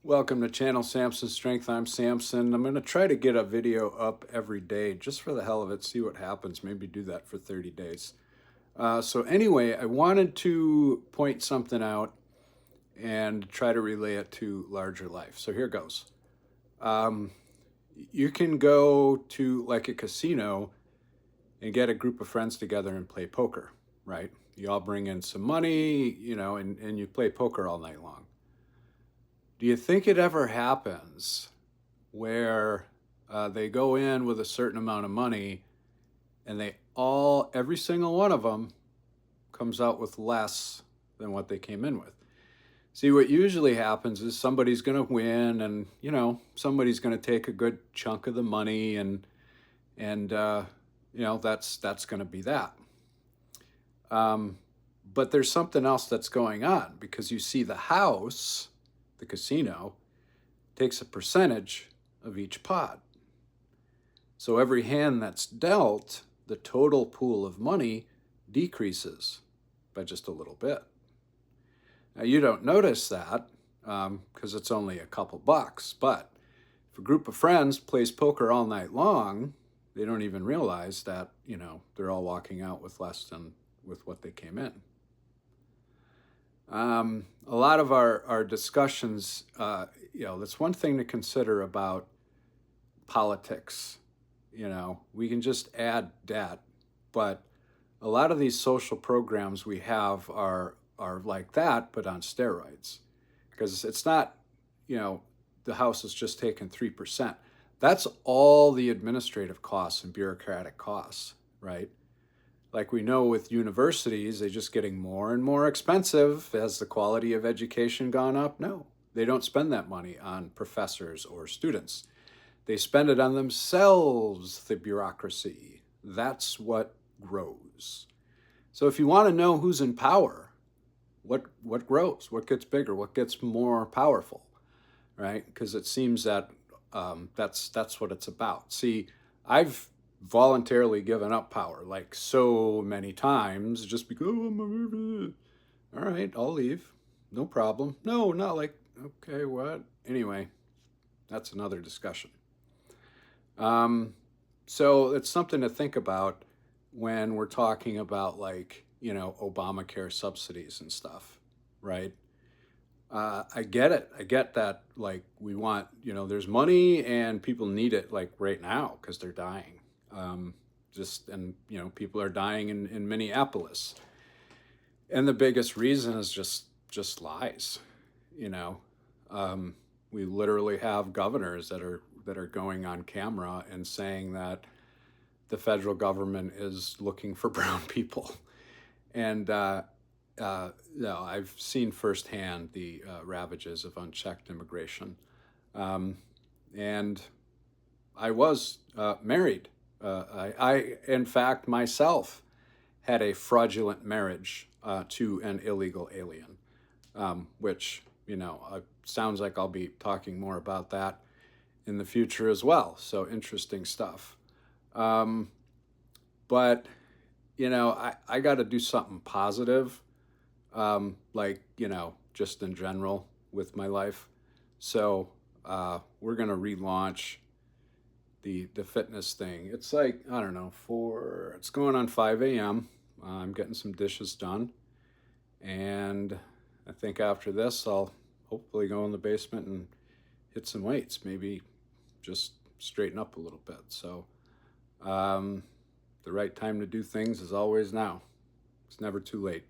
Welcome to Channel Samson Strength. I'm Samson. I'm going to try to get a video up every day just for the hell of it, see what happens. Maybe do that for 30 days. So anyway, I wanted to point something out and try to relay it to larger life. So here goes. Um, you can go to like a casino and get a group of friends together and play poker, right? You all bring in some money, and you play poker all night long. Do you think it ever happens where they go in with a certain amount of money and every single one of them comes out with less than what they came in with? See, what usually happens is somebody's going to win, and somebody's going to take a good chunk of the money, and that's going to be that. But there's something else that's going on, because you see the house, the casino, takes a percentage of each pot. So every hand that's dealt, the total pool of money decreases by just a little bit. Now, you don't notice that because it's only a couple bucks, but if a group of friends plays poker all night long, they don't even realize that, they're all walking out with less than with what they came in. A lot of our discussions, that's one thing to consider about politics. We can just add debt, but a lot of these social programs we have are like that, but on steroids, because it's not, the House is just taking 3%. That's all the administrative costs and bureaucratic costs, right? Like we know with universities, they're just getting more and more expensive. Has the quality of education gone up? No, they don't spend that money on professors or students. They spend it on themselves, the bureaucracy. That's what grows. So if you want to know who's in power, what grows, what gets bigger, what gets more powerful, right? Because it seems that that's what it's about. See, I've voluntarily given up power like so many times just because all right, I'll leave, no problem. No, not like, okay, what? Anyway, that's another discussion. So it's something to think about when we're talking about, like, Obamacare subsidies and stuff, right? I get it. I get that, like, we want, there's money and people need it, like, right now because they're dying. And, people are dying in Minneapolis. And the biggest reason is just lies, you know. We literally have governors that are going on camera and saying that the federal government is looking for brown people. And I've seen firsthand the ravages of unchecked immigration. And I was married. In fact, myself had a fraudulent marriage to an illegal alien, which, sounds like I'll be talking more about that in the future as well. So interesting stuff. But, I got to do something positive, like, just in general with my life. So we're going to relaunch the fitness thing. It's like, I don't know, it's going on 5 a.m. I'm getting some dishes done. And I think after this, I'll hopefully go in the basement and hit some weights, maybe just straighten up a little bit. So the right time to do things is always now. It's never too late.